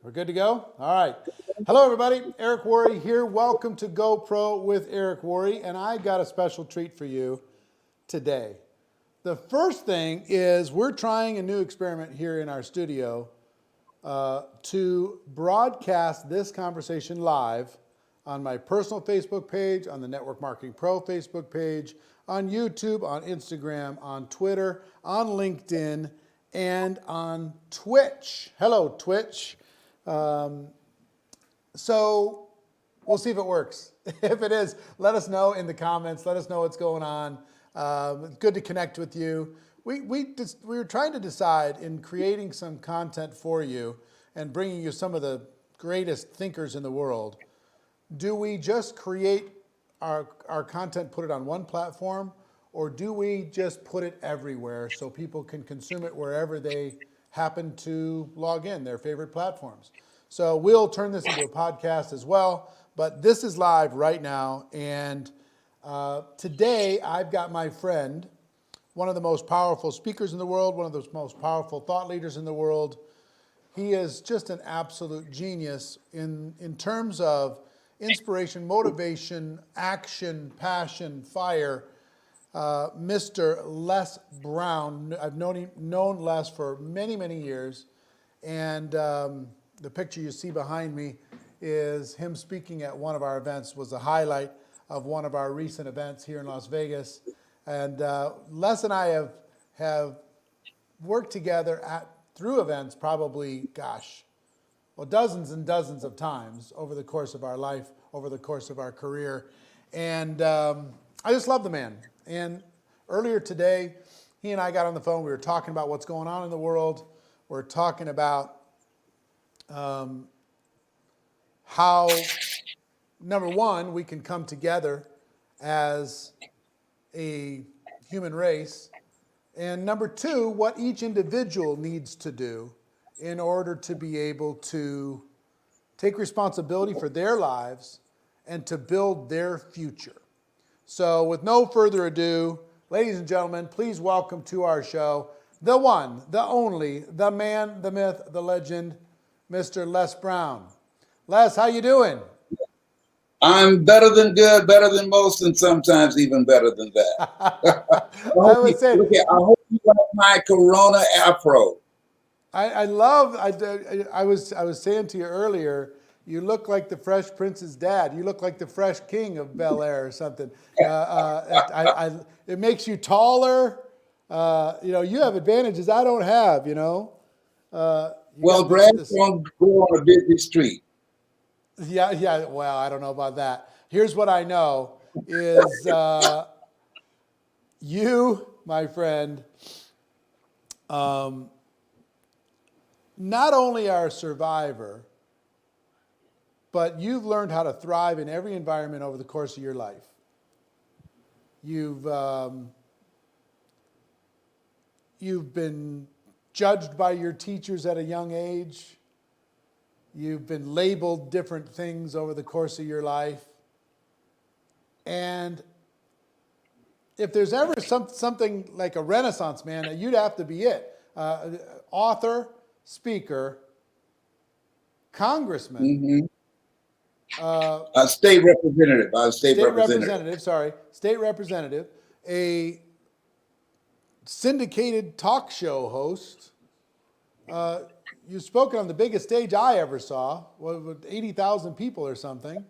We're good to go? All right. Hello, everybody. Eric Worre here. Welcome to GoPro with Eric Worre. And I got a special treat for you today. The first thing is we're trying a new experiment here in our studio to broadcast this conversation live on my personal Facebook page, on the Network Marketing Pro Facebook page, on YouTube, on Instagram, on Twitter, on LinkedIn, and on Twitch. Hello, Twitch. So we'll see if it works. If it is, let us know in the comments. Let us know what's going on. It's good to connect with you. We were trying to decide in creating some content for you and bringing you some of the greatest thinkers in the world. Do we just create our content, put it on one platform, or do we just put it everywhere so people can consume it wherever they happen to log in, their favorite platforms? So we'll turn this into a podcast as well, but this is live right now. And today I've got my friend, one of the most powerful speakers in the world, one of the most powerful thought leaders in the world. He is just an absolute genius in terms of inspiration, motivation, action, passion, fire. Mr. Les Brown. I've known Les for many, many years. And the picture you see behind me is him speaking at one of our events, was the highlight of one of our recent events here in Las Vegas. And Les and I have worked together through events probably, dozens and dozens of times over the course of our life, over the course of our career. And I just love the man. And earlier today, he and I got on the phone. We were talking about what's going on in the world. We're talking about how, number one, we can come together as a human race. And number two, what each individual needs to do in order to be able to take responsibility for their lives and to build their future. So with no further ado, ladies and gentlemen, please welcome to our show the one, the only, the man, the myth, the legend, Mr. Les Brown. Les, how you doing? I'm better than good, better than most, and sometimes even better than that. I would say, I hope you like my Corona afro. I was saying to you earlier, you look like the Fresh Prince's dad. You look like the Fresh King of Bel Air or something. It makes you taller. You have advantages I don't have, Well, grass don't grow on a busy street. Yeah. Well, I don't know about that. Here's what I know is you, my friend, not only are a survivor, but you've learned how to thrive in every environment over the course of your life. You've been judged by your teachers at a young age. You've been labeled different things over the course of your life. And if there's ever something like a Renaissance man, you'd have to be it. Author, speaker, congressman. Mm-hmm. State representative. State representative, a syndicated talk show host. You've spoken on the biggest stage I ever saw, with 80,000 people or something.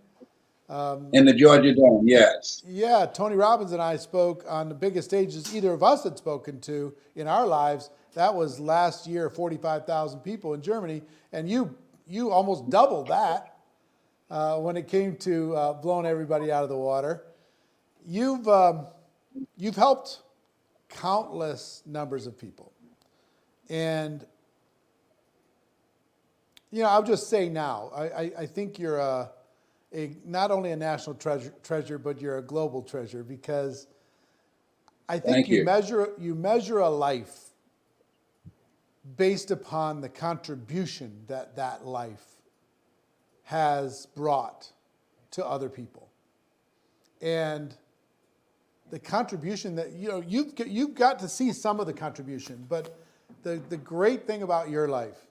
In the Georgia Dome, yes. Yeah, Tony Robbins and I spoke on the biggest stages either of us had spoken to in our lives. That was last year, 45,000 people in Germany, and you almost doubled that when it came to blowing everybody out of the water. You've helped countless numbers of people, and I'll just say now, I think you're not only a national treasure, but you're a global treasure, because I think you measure a life based upon the contribution that life has brought to other people. And the contribution that, you've got to see some of the contribution, but the great thing about your life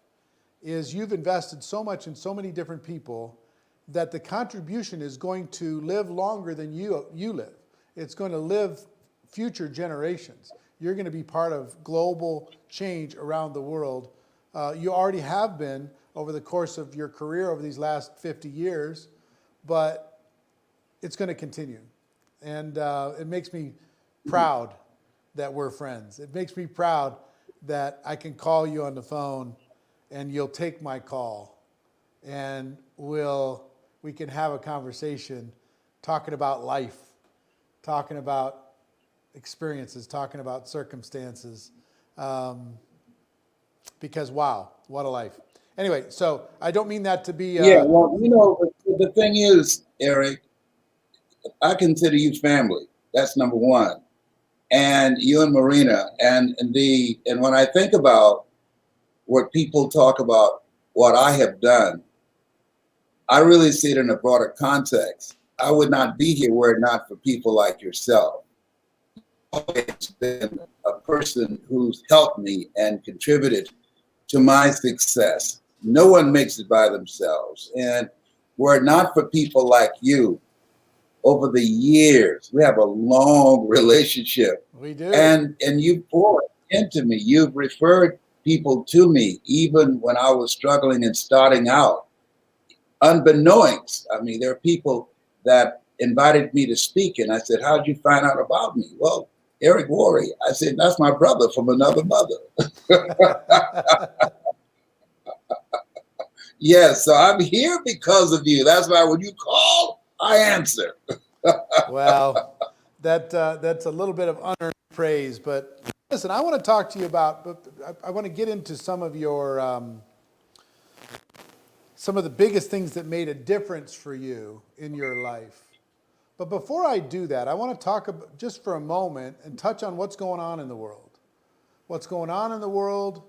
is you've invested so much in so many different people that the contribution is going to live longer than you live. It's going to live future generations. You're going to be part of global change around the world. You already have been over the course of your career over these last 50 years, but it's going to continue. And it makes me proud that we're friends. It makes me proud that I can call you on the phone and you'll take my call, and we can have a conversation talking about life, talking about experiences, talking about circumstances, because wow, what a life. Anyway, so I don't mean that to be... Yeah, well, you know, the thing is, Eric, I consider you family. That's number one. And you and Marina, and when I think about what people talk about, what I have done, I really see it in a broader context. I would not be here were it not for people like yourself. I've always been a person who's helped me and contributed to my success. No one makes it by themselves. And were it not for people like you, over the years, we have a long relationship. We do. And you poured into me. You've referred people to me, even when I was struggling and starting out, unbeknownst. I mean, there are people that invited me to speak, and I said, "How did you find out about me?" "Well, Eric Worre." I said, "That's my brother from another mother." Yes, so I'm here because of you. That's why when you call, I answer. Well, that's a little bit of unearned praise, but listen, I want to talk to you about, I want to get into some of your, some of the biggest things that made a difference for you in your life. But before I do that, I want to talk about, just for a moment and touch on what's going on in the world. What's going on in the world,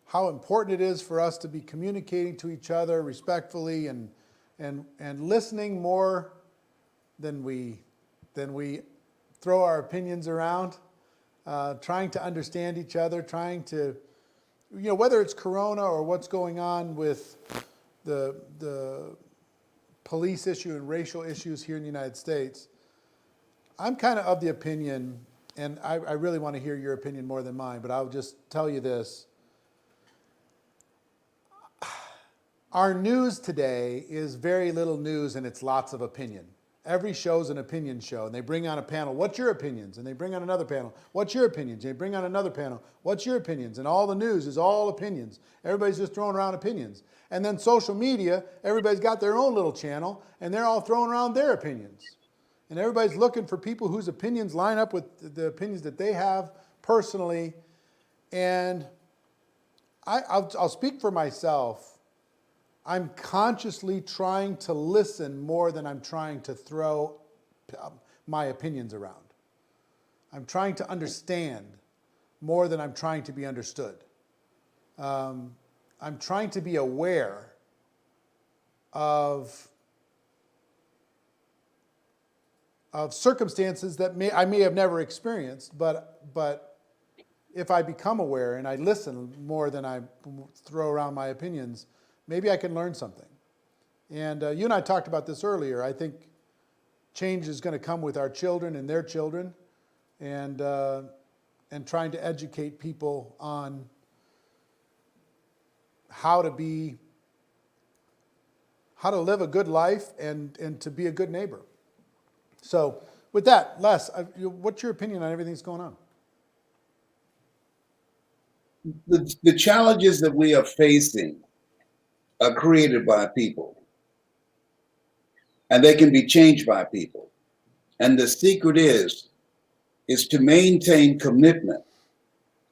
how important it is for us to be communicating to each other respectfully and listening more than we throw our opinions around, trying to understand each other, trying to, whether it's Corona or what's going on with the police issue and racial issues here in the United States. I'm kind of the opinion, and I really want to hear your opinion more than mine, but I'll just tell you this. Our news today is very little news and it's lots of opinion. Every show's an opinion show, and they bring on a panel. What's your opinions? And they bring on another panel. What's your opinions? And they bring on another panel. What's your opinions? And all the news is all opinions. Everybody's just throwing around opinions. And then social media, everybody's got their own little channel, and they're all throwing around their opinions. And everybody's looking for people whose opinions line up with the opinions that they have personally. And I'll speak for myself. I'm consciously trying to listen more than I'm trying to throw my opinions around. I'm trying to understand more than I'm trying to be understood. I'm trying to be aware of circumstances that I may have never experienced, but if I become aware and I listen more than I throw around my opinions, maybe I can learn something. And you and I talked about this earlier. I think change is going to come with our children and their children, and trying to educate people on how to live a good life and to be a good neighbor. So with that, Les, what's your opinion on everything that's going on? The challenges that we are facing are created by people, and they can be changed by people. And the secret is to maintain commitment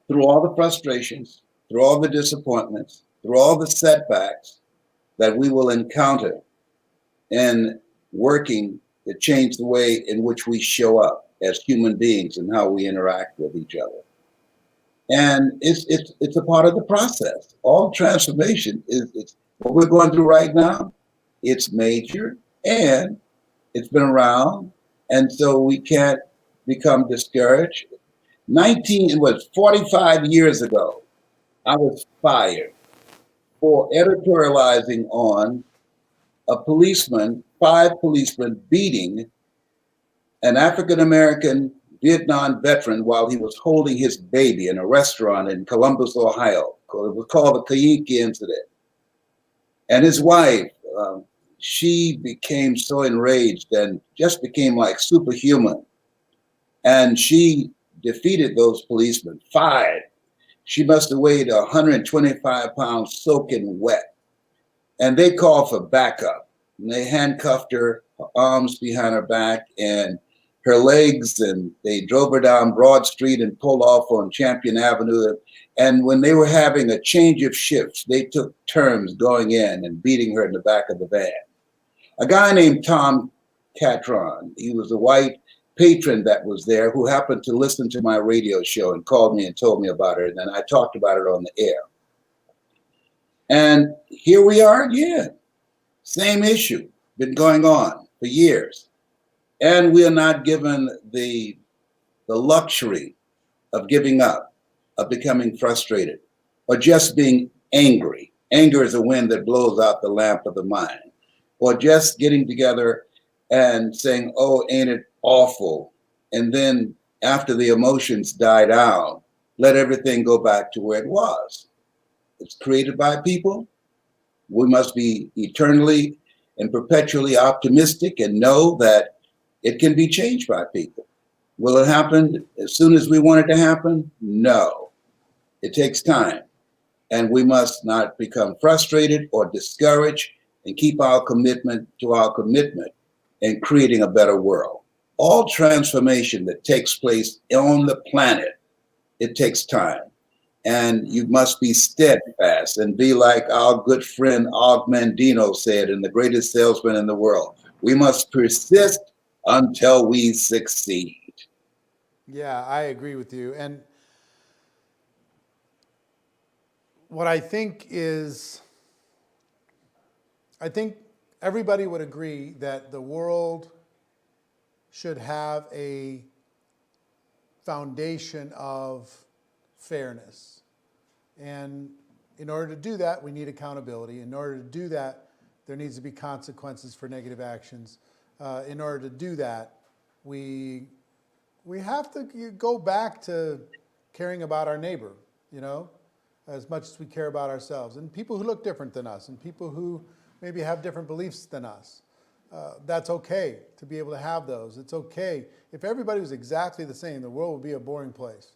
through all the frustrations, through all the disappointments, through all the setbacks that we will encounter in working to change the way in which we show up as human beings and how we interact with each other. And it's a part of the process. All transformation it's what we're going through right now. It's major and it's been around, and so we can't become discouraged. 45 years ago, I was fired. for editorializing on a policeman, 5 policemen beating an African-American Vietnam veteran while he was holding his baby in a restaurant in Columbus, Ohio. It was called the Kayinki incident. And his wife, she became so enraged and just became like superhuman. And she defeated those policemen, 5. She must have weighed 125 pounds soaking wet. And they called for backup. And they handcuffed her arms behind her back and her legs, and they drove her down Broad Street and pulled off on Champion Avenue. And when they were having a change of shifts, they took turns going in and beating her in the back of the van. A guy named Tom Catron, he was a white patron that was there who happened to listen to my radio show and called me and told me about it. And then I talked about it on the air. And here we are again. Same issue, been going on for years. And we are not given the luxury of giving up, of becoming frustrated, or just being angry. Anger is a wind that blows out the lamp of the mind. Or just getting together and saying, oh, ain't it awful? And then after the emotions die down, let everything go back to where it was. It's created by people. We must be eternally and perpetually optimistic and know that it can be changed by people. Will it happen as soon as we want it to happen? No. It takes time. And we must not become frustrated or discouraged and keep our commitment to our commitment in creating a better world. All transformation that takes place on the planet, it takes time. And you must be steadfast and be like our good friend Og Mandino said in The Greatest Salesman in the World. We must persist until we succeed. Yeah, I agree with you. And what I think is, I think everybody would agree that the world should have a foundation of fairness. And in order to do that, we need accountability. In order to do that, there needs to be consequences for negative actions. In order to do that, we have to go back to caring about our neighbor, you know, as much as we care about ourselves. And people who look different than us and people who maybe have different beliefs than us. That's okay to be able to have those. It's okay. If everybody was exactly the same, the world would be a boring place.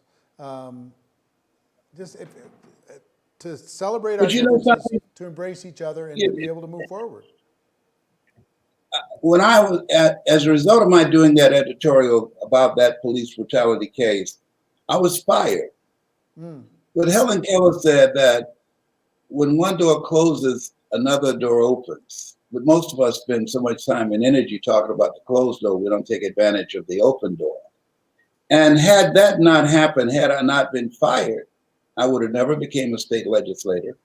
To celebrate our differences, to embrace each other, and to be able to move forward. When I was as a result of my doing that editorial about that police brutality case, I was fired. But Helen Keller said that when one door closes, another door opens. But most of us spend so much time and energy talking about the closed door, we don't take advantage of the open door. And had that not happened, had I not been fired, I would have never became a state legislator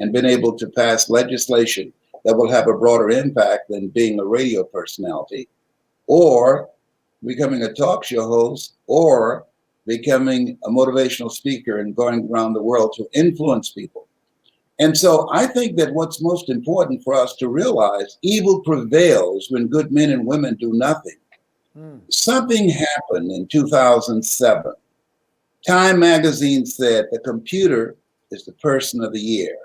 and been able to pass legislation that will have a broader impact than being a radio personality or becoming a talk show host or becoming a motivational speaker and going around the world to influence people. And so I think that what's most important for us to realize, evil prevails when good men and women do nothing. Something happened in 2007. Time magazine said the computer is the person of the year.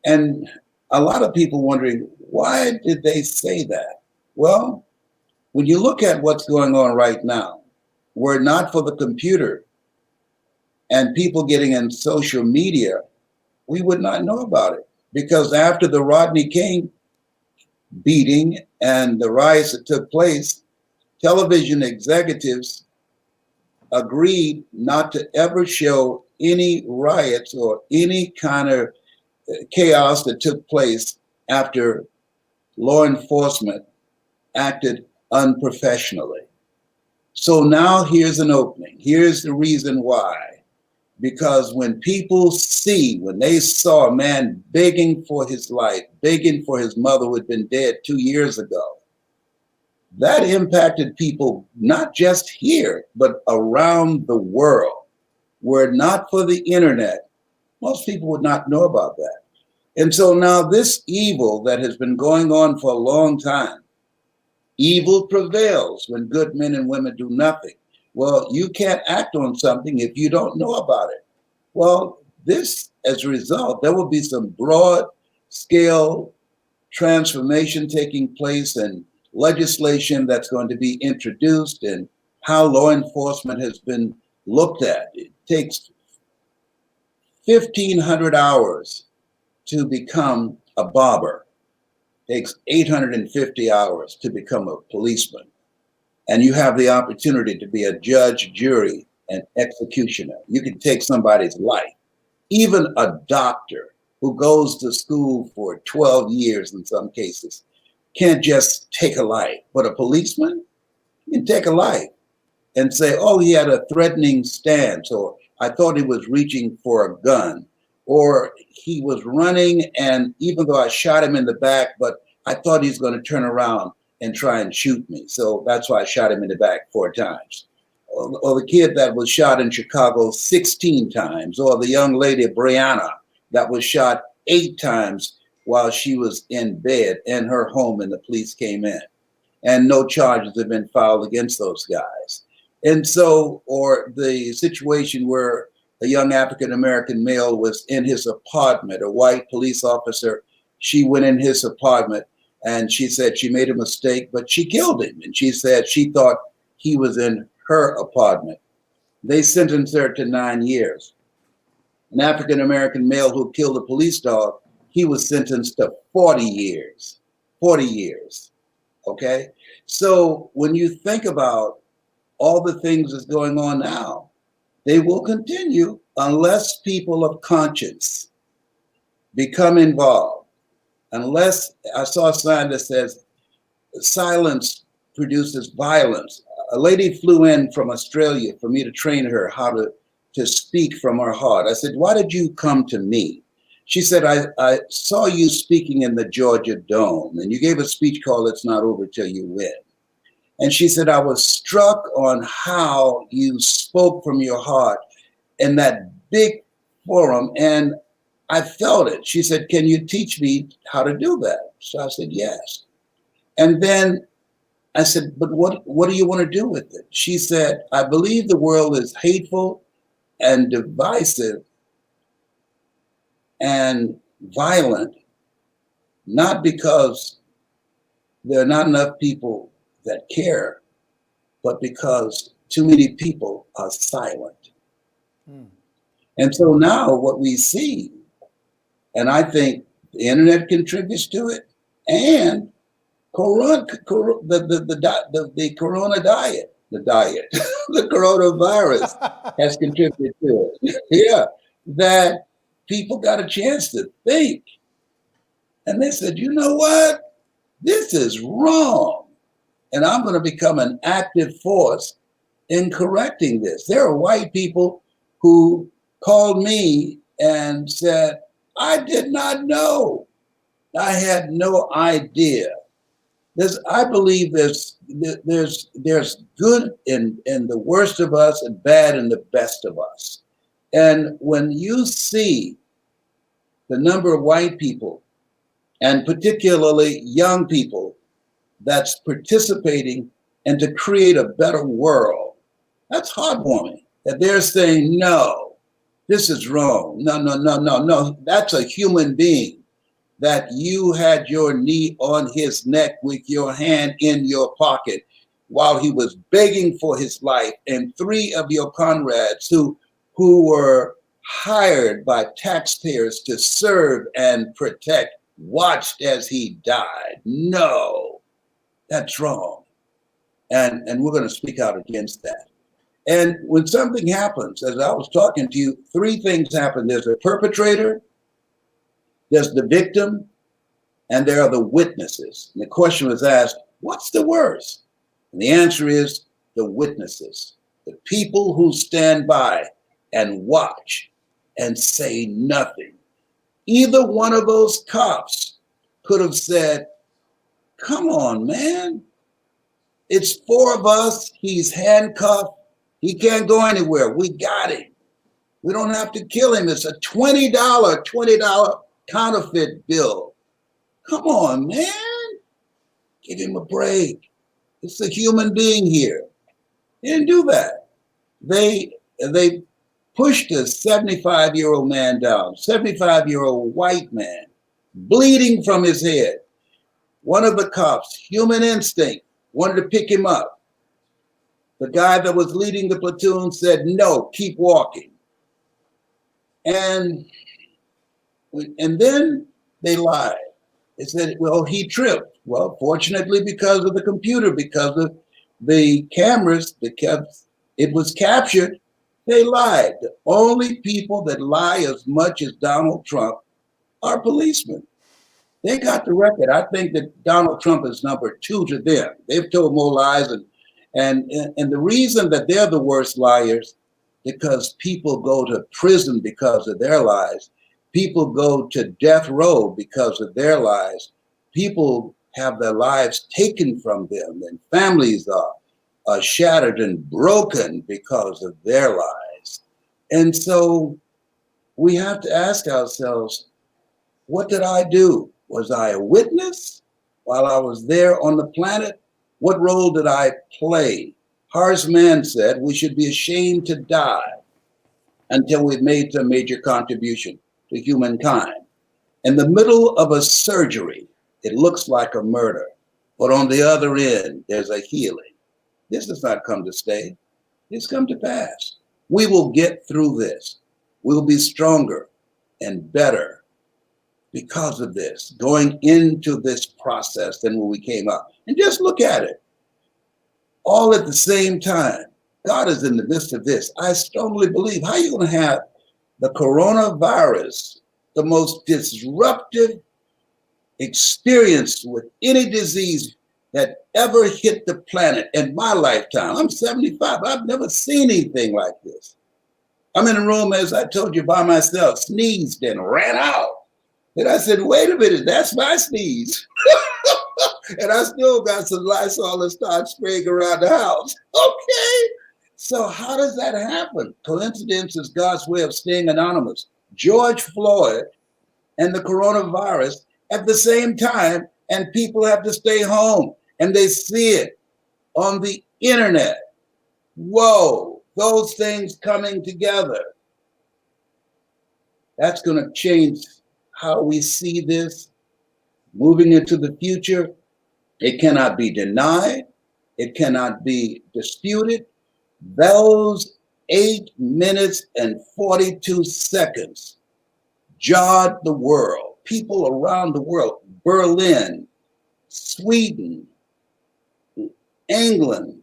And a lot of people wondering, why did they say that? Well, when you look at what's going on right now, were it not for the computer and people getting in social media, we would not know about it. Because after the Rodney King beating and the riots that took place, television executives agreed not to ever show any riots or any kind of chaos that took place after law enforcement acted unprofessionally. So now here's an opening. Here's the reason why. Because when people see, when they saw a man begging for his life, begging for his mother who had been dead 2 years ago, that impacted people not just here, but around the world. Were it not for the internet, most people would not know about that. And so now this evil that has been going on for a long time, evil prevails when good men and women do nothing. Well, you can't act on something if you don't know about it. Well, this, as a result, there will be some broad scale transformation taking place and legislation that's going to be introduced and how law enforcement has been looked at. It takes 1,500 hours to become a barber. It takes 850 hours to become a policeman. And you have the opportunity to be a judge, jury, and executioner. You can take somebody's life. Even a doctor who goes to school for 12 years in some cases can't just take a life. But a policeman can take a life and say, oh, he had a threatening stance, or I thought he was reaching for a gun, or he was running, and even though I shot him in the back, but I thought he was going to turn around and try and shoot me. So that's why I shot him in the back 4 times. Or the kid that was shot in Chicago 16 times, or the young lady, Brianna, that was shot 8 times while she was in bed in her home and the police came in. And no charges have been filed against those guys. And so, or the situation where a young African-American male was in his apartment, a white police officer, she went in his apartment and she said she made a mistake, but she killed him. And she said she thought he was in her apartment. They sentenced her to 9 years. An African-American male who killed a police dog, he was sentenced to 40 years. 40 years, okay? So when you think about all the things that's going on now, they will continue unless people of conscience become involved. Unless, I saw a sign that says, silence produces violence. A lady flew in from Australia for me to train her how to speak from her heart. I said, why did you come to me? She said, I saw you speaking in the Georgia Dome, and you gave a speech called It's Not Over Till You Win. And she said, I was struck on how you spoke from your heart in that big forum, and I felt it. She said, can you teach me how to do that? So I said, yes. And then I said, but what do you want to do with it? She said, I believe the world is hateful and divisive and violent, not because there are not enough people that care, but because too many people are silent. And so now what we see, and I think the internet contributes to it, and the corona diet, the coronavirus has contributed to it. Yeah, that people got a chance to think. And they said, you know what? This is wrong. And I'm going to become an active force in correcting this. There are white people who called me and said, I did not know. I had no idea. I believe there's good in the worst of us and bad in the best of us. And when you see the number of white people, and particularly young people, that's participating and to create a better world, that's heartwarming. That they're saying, no, this is wrong. No. That's a human being. That you had your knee on his neck with your hand in your pocket while he was begging for his life, and 3 of your comrades who were hired by taxpayers to serve and protect watched as he died. No, that's wrong. And we're going to speak out against that. And when something happens, as I was talking to you, 3 things happen. There's a perpetrator, there's the victim, and there are the witnesses. And the question was asked, what's the worst? And the answer is the witnesses, the people who stand by and watch and say nothing. Either one of those cops could have said, come on, man. It's 4 of us. He's handcuffed. He can't go anywhere. We got him. We don't have to kill him. It's a $20 counterfeit bill. Come on, man. Give him a break. It's a human being here. They didn't do that. They pushed a 75-year-old man down, 75-year-old white man, bleeding from his head. One of the cops, human instinct, wanted to pick him up. The guy that was leading the platoon said, no, keep walking. And then they lied. They said, well, he tripped. Well, fortunately, because of the computer, because of the cameras, it was captured, they lied. The only people that lie as much as Donald Trump are policemen. They got the record. I think that Donald Trump is number 2 to them. They've told more lies, and the reason that they're the worst liars, because people go to prison because of their lies. People go to death row because of their lies. People have their lives taken from them, and families are shattered and broken because of their lies. And so we have to ask ourselves, what did I do? Was I a witness while I was there on the planet? What role did I play? Horace Mann said we should be ashamed to die until we've made some major contribution to humankind. In the middle of a surgery, it looks like a murder, but on the other end, there's a healing. This does not come to stay. It's come to pass. We will get through this. We'll be stronger and better because of this, going into this process than when we came up. And just look at it. All at the same time, God is in the midst of this. I strongly believe, how are you going to have the coronavirus, the most disruptive experience with any disease that ever hit the planet in my lifetime? I'm 75. I've never seen anything like this. I'm in a room, as I told you, by myself, sneezed and ran out. And I said, wait a minute, that's my sneeze. And I still got some Lysol and start spraying around the house. Okay. So how does that happen? Coincidence is God's way of staying anonymous. George Floyd and the coronavirus at the same time, and people have to stay home, and they see it on the internet. Whoa, those things coming together. That's going to change how we see this moving into the future. It cannot be denied. It cannot be disputed. Those 8 minutes and 42 seconds jarred the world. People around the world, Berlin, Sweden, England,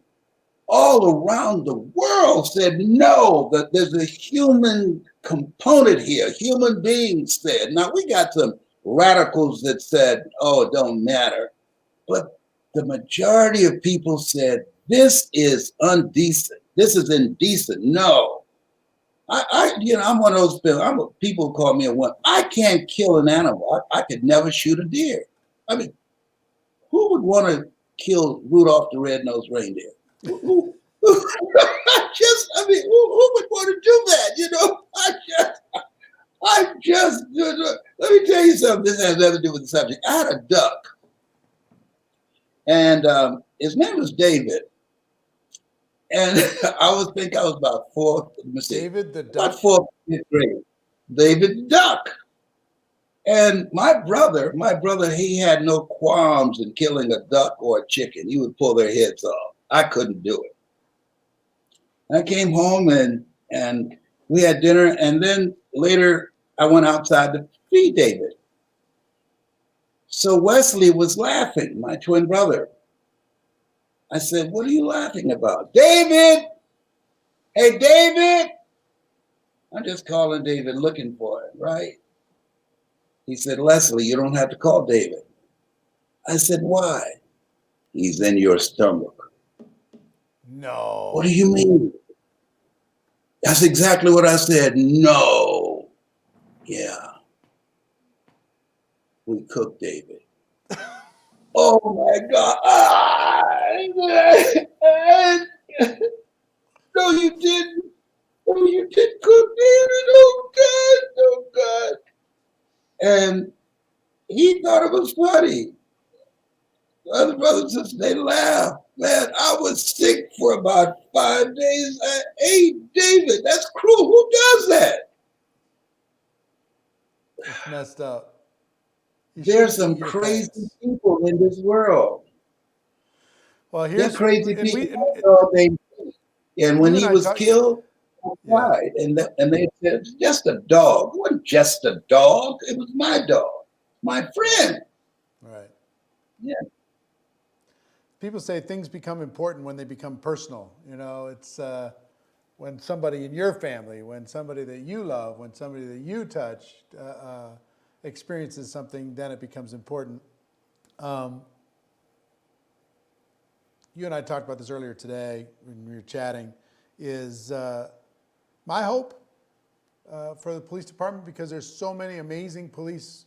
all around the world said, no, that there's a human component here. Human beings said. Now, we got some radicals that said, oh, it don't matter. But the majority of people said, this is undecent. This is indecent. No. I'm one of those people. People call me a one. I can't kill an animal. I could never shoot a deer. I mean, who would want to kill Rudolph the Red-Nosed Reindeer? Who would want to do that? Let me tell you something. This has nothing to do with the subject. I had a duck, and his name was David. And I was about fourth. David the duck. About fourth, fifth grade. David the duck. And my brother, he had no qualms in killing a duck or a chicken. He would pull their heads off. I couldn't do it. I came home and we had dinner, and then later I went outside to feed David. So Wesley was laughing, my twin brother. I said, what are you laughing about? David! Hey, David! I'm just calling David, looking for him, right? He said, Leslie, you don't have to call David. I said, why? He's in your stomach. No. What do you mean? That's exactly what I said. No. Yeah. We cooked David. Oh my God. No, you didn't. No, you didn't cook David. Oh God. Oh God. And was funny. The other brothers and sisters, they laughed. Man, I was sick for about 5 days. Hey, David, that's cruel. Who does that? It's messed up. You There's should some eat your crazy pants. people in this world. Well, They're here's crazy and we people. That's all they do. And when you and he I was talked. killed, I Yeah, cried. And they said, it's just a dog. It wasn't just a dog. It was my dog, my friend. right. Yeah. People say things become important when they become personal. You know, it's when somebody in your family, when somebody that you love, when somebody that you touch experiences something, then it becomes important. Um, you and I talked about this earlier today when we were chatting. Is my hope for the police department, because there's so many amazing police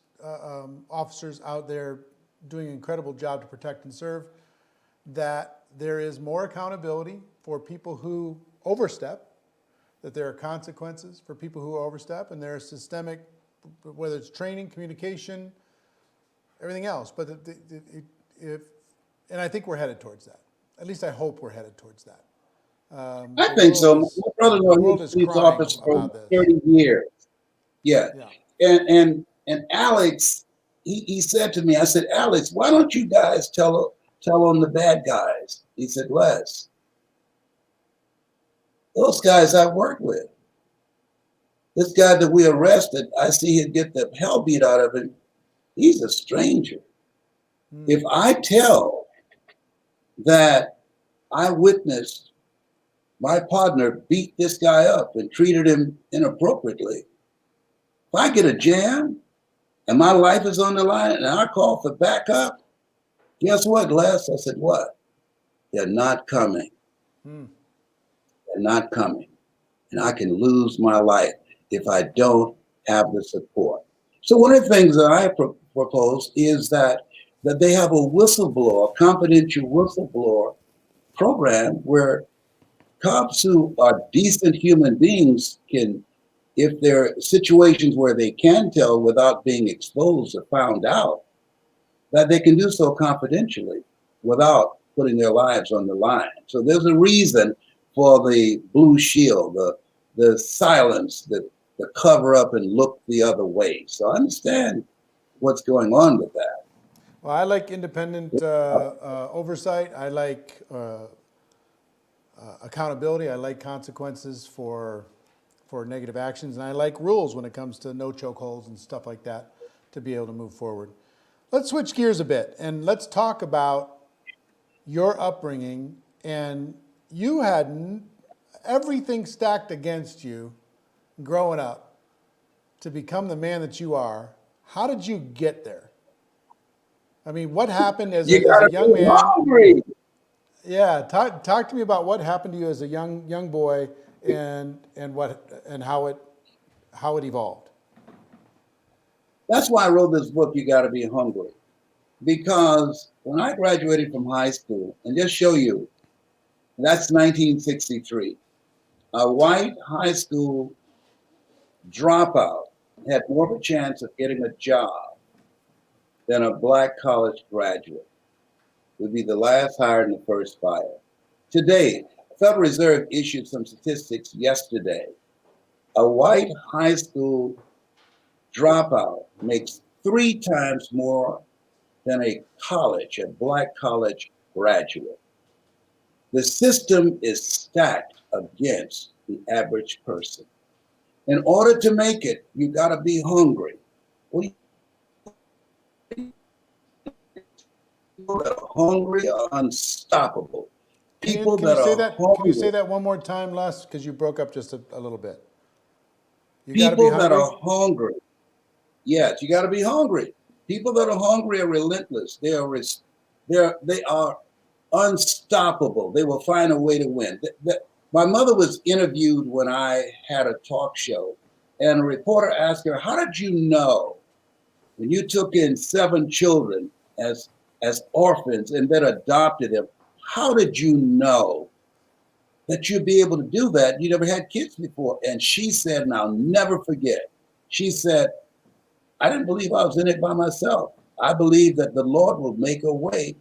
officers out there doing an incredible job to protect and serve, that there is more accountability for people who overstep, that there are consequences for people who overstep, and there are systemic, whether it's training, communication, everything else. But and I think we're headed towards that. At least I hope we're headed towards that. I think so. My The brother-in-law, he world was a is police crying officer for about this. 30 years. Yeah. Yeah. And Alex, he said to me, I said, Alex, why don't you guys tell on the bad guys? He said, Les, those guys I work with. This guy that we arrested, I see him get the hell beat out of him. He's a stranger. If I tell that I witnessed my partner beat this guy up and treated him inappropriately, if I get a jam and my life is on the line and I call for backup, guess what, Les? I said, what? They're not coming. They're not coming. And I can lose my life if I don't have the support. So one of the things that I propose is that they have a whistleblower, confidential whistleblower program where cops who are decent human beings can, if there are situations where they can tell without being exposed or found out, that they can do so confidentially without putting their lives on the line. So there's a reason for the blue shield, the silence, the cover up and look the other way. So I understand what's going on with that. Well, I like independent oversight. I like accountability. I like consequences for negative actions, and I like rules when it comes to no chokeholds and stuff like that to be able to move forward. Let's switch gears a bit and let's talk about your upbringing. And you had everything stacked against you growing up to become the man that you are. How did you get there? I mean, what happened as a young man? Hungry. Yeah, talk to me about what happened to you as a young boy and how it evolved. That's why I wrote this book, You Gotta Be Hungry. Because when I graduated from high school, and just show you, that's 1963, a white high school dropout had more of a chance of getting a job than a black college graduate. Would be the last hire and the first fire. Today, Federal Reserve issued some statistics yesterday. A white high school dropout makes 3 times more than a black college graduate. The system is stacked against the average person. In order to make it, you gotta be hungry. Well, people that are hungry are unstoppable. People Can you that say are that? Can you say hungry, that one more time, Les? Because you broke up just a little bit. You got to be people that hungry. are hungry. Yes, you got to be hungry. People that are hungry are relentless. They are unstoppable. They will find a way to win. My mother was interviewed when I had a talk show, and a reporter asked her, "How did you know when you took in 7 children as orphans and then adopted them? How did you know that you'd be able to do that? You never had kids before." And she said, and I'll never forget, she said, "I didn't believe I was in it by myself. I believe that the Lord will make a way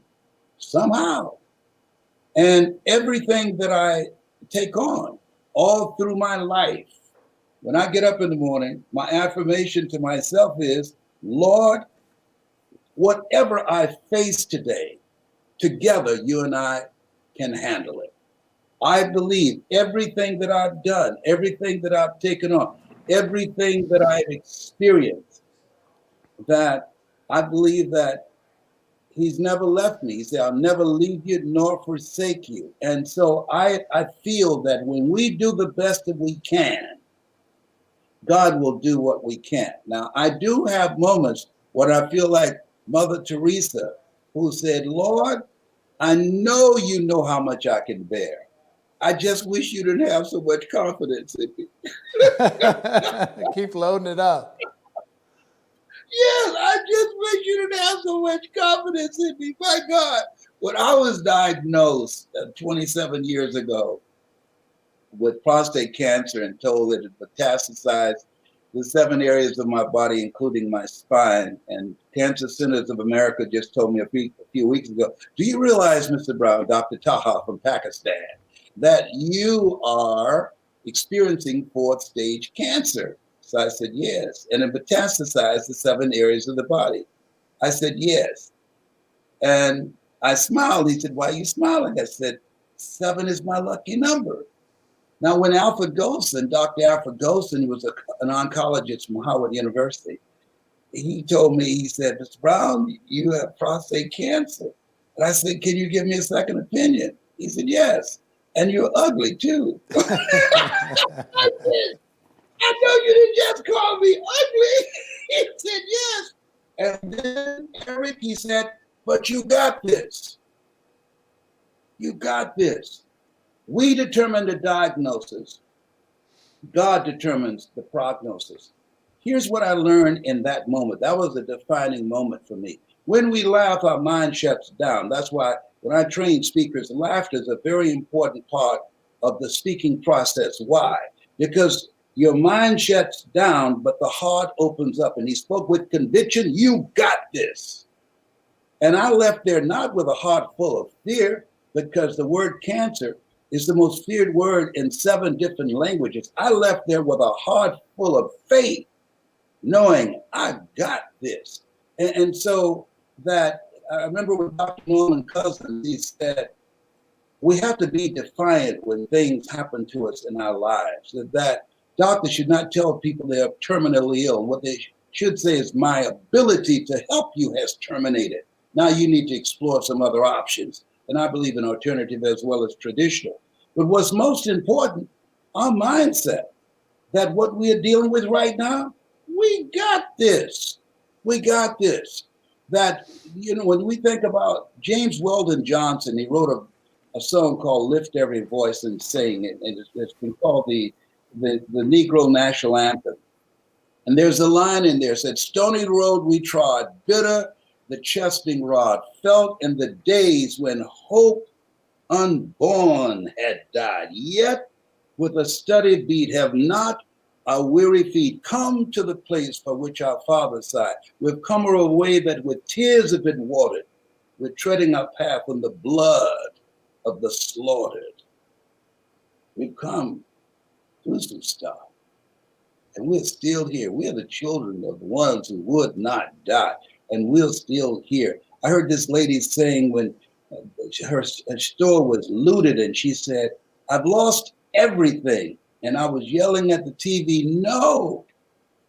somehow. And everything that I take on all through my life, when I get up in the morning, my affirmation to myself is, Lord, whatever I face today, together you and I can handle it. I believe everything that I've done, everything that I've taken on, everything that I've experienced, that I believe that He's never left me. He said, I'll never leave you nor forsake you. And so I feel that when we do the best that we can, God will do what we can. Now, I do have moments when I feel like Mother Teresa, who said, Lord, I know you know how much I can bear. I just wish you didn't have so much confidence in me. Keep loading it up. Yes, I just wish you didn't have so much confidence in me. My God, when I was diagnosed 27 years ago with prostate cancer and told that it metastasized to 7 areas of my body, including my spine, and Cancer Centers of America just told me a few weeks ago, do you realize, Mr. Brown, Dr. Taha from Pakistan, that you are experiencing 4th stage cancer? So I said, yes. And it metastasized to 7 areas of the body. I said, yes. And I smiled. He said, why are you smiling? I said, 7 is my lucky number. Now, when Alfred Golson, Dr. Alfred Golson, he was an oncologist from Howard University, he told me, he said, Mr. Brown, you have prostate cancer. And I said, can you give me a second opinion? He said, yes. And you're ugly too. I said, I know you didn't just call me ugly. He said, yes. And then Eric, he said, but you got this. You got this. We determine the diagnosis. God determines the prognosis. Here's what I learned in that moment. That was a defining moment for me. When we laugh, our mind shuts down. That's why when I train speakers, laughter is a very important part of the speaking process. Why? Because your mind shuts down, but the heart opens up. And he spoke with conviction, you got this. And I left there not with a heart full of fear, because the word cancer is the most feared word in 7 different languages. I left there with a heart full of faith, knowing I got this. And so that I remember with Dr. Norman Cousins, he said, we have to be defiant when things happen to us in our lives. That doctors should not tell people they are terminally ill. What they should say is, my ability to help you has terminated. Now you need to explore some other options. And I believe in alternative as well as traditional. But what's most important, our mindset, that what we are dealing with right now, we got this. We got this. That, when we think about James Weldon Johnson, he wrote a song called Lift Every Voice and Sing. And it's been called the Negro National Anthem. And there's a line in there that said, stony road we trod, bitter the chesting rod, felt in the days when hope unborn had died. Yet with a steady beat have not our weary feet come to the place for which our father sighed. We've come a way that with tears have been watered. We're treading our path in the blood of the slaughtered. We've come through some stuff. And we're still here. We're the children of the ones who would not die. And we're still here. I heard this lady saying when her store was looted, and she said, I've lost everything. And I was yelling at the TV, no,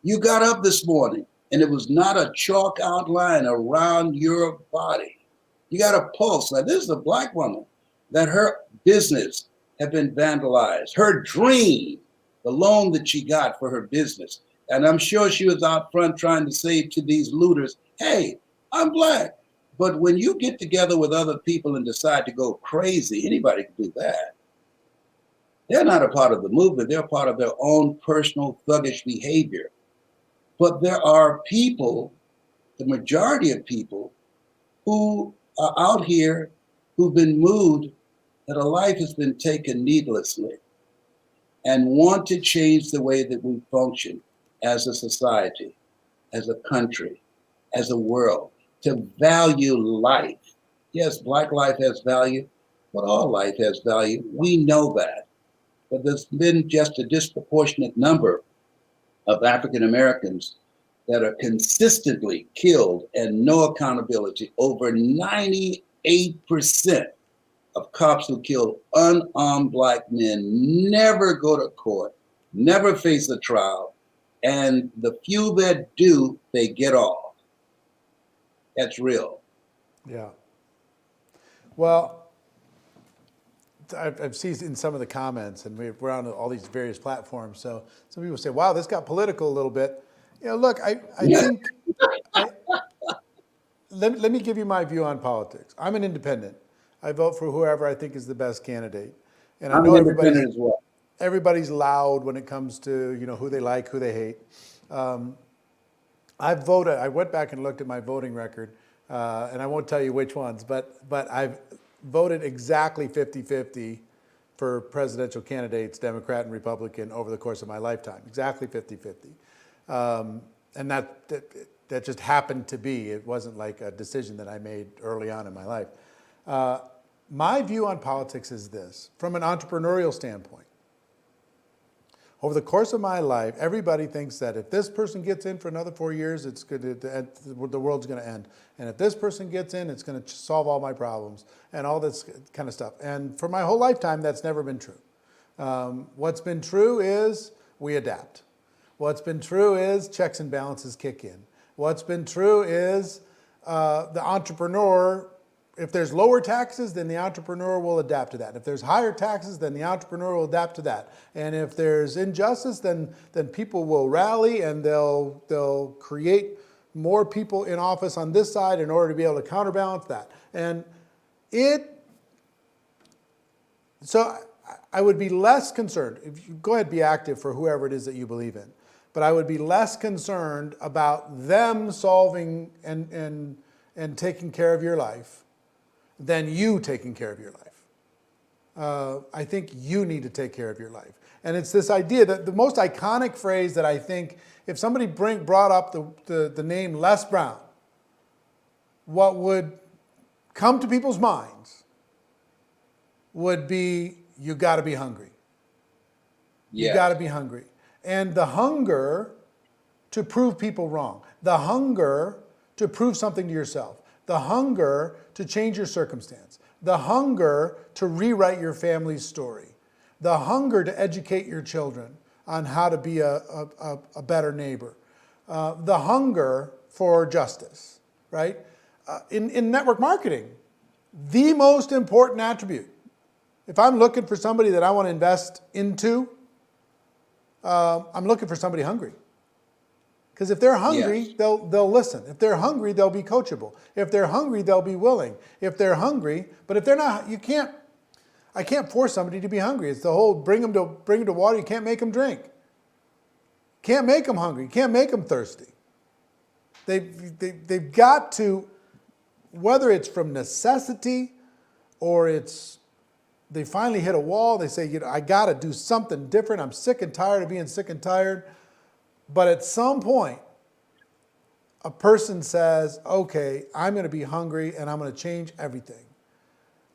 you got up this morning and it was not a chalk outline around your body. You got a pulse. Now, this is a Black woman that her business had been vandalized. Her dream, the loan that she got for her business. And I'm sure she was out front trying to say to these looters, hey, I'm Black. But when you get together with other people and decide to go crazy, anybody can do that. They're not a part of the movement. They're part of their own personal thuggish behavior. But there are people, the majority of people, who are out here who've been moved that a life has been taken needlessly and want to change the way that we function as a society, as a country, as a world, to value life. Yes, Black life has value, but all life has value. We know that. But there's been just a disproportionate number of African Americans that are consistently killed and no accountability. Over 98% of cops who kill unarmed Black men never go to court, never face a trial, and the few that do, they get off. That's real. Yeah. Well, I've seen in some of the comments, and we're on all these various platforms. So some people say, "Wow, this got political a little bit." You know, look, I think I, let me give you my view on politics. I'm an independent. I vote for whoever I think is the best candidate, and I I'm know an independent as well. everybody's loud when it comes to who they like, who they hate. I've voted. I went back and looked at my voting record, and I won't tell you which ones, but I've voted exactly 50-50 for presidential candidates, Democrat and Republican, over the course of my lifetime. Exactly 50-50. And that just happened to be. It wasn't like a decision that I made early on in my life. My view on politics is this, from an entrepreneurial standpoint. Over the course of my life, everybody thinks that if this person gets in for another 4 years, it's good. The world's going to end. And if this person gets in, it's going to solve all my problems and all this kind of stuff. And for my whole lifetime, that's never been true. What's been true is we adapt. What's been true is checks and balances kick in. What's been true is the entrepreneur. If there's lower taxes, then the entrepreneur will adapt to that. If there's higher taxes, then the entrepreneur will adapt to that. And if there's injustice, then people will rally and they'll create more people in office on this side in order to be able to counterbalance that. And so I would be less concerned. If you go ahead, be active for whoever it is that you believe in. But I would be less concerned about them solving and taking care of your life than you taking care of your life. I think you need to take care of your life. And it's this idea that the most iconic phrase that I think, if somebody brought up the name Les Brown, what would come to people's minds would be, you got to be hungry. You got to be hungry. And the hunger to prove people wrong, the hunger to prove something to yourself, the hunger to change your circumstance, the hunger to rewrite your family's story, the hunger to educate your children on how to be a better neighbor, the hunger for justice, right? In network marketing, the most important attribute, if I'm looking for somebody that I want to invest into, I'm looking for somebody hungry. Because if they're hungry, Yes. they'll listen. If they're hungry, they'll be coachable. If they're hungry, they'll be willing. If they're hungry, but if they're not, I can't force somebody to be hungry. It's the whole bring them to water. You can't make them drink. Can't make them hungry. You can't make them thirsty. They've got to, whether it's from necessity or they finally hit a wall. They say, I got to do something different. I'm sick and tired of being sick and tired. But at some point, a person says, okay, I'm going to be hungry and I'm going to change everything.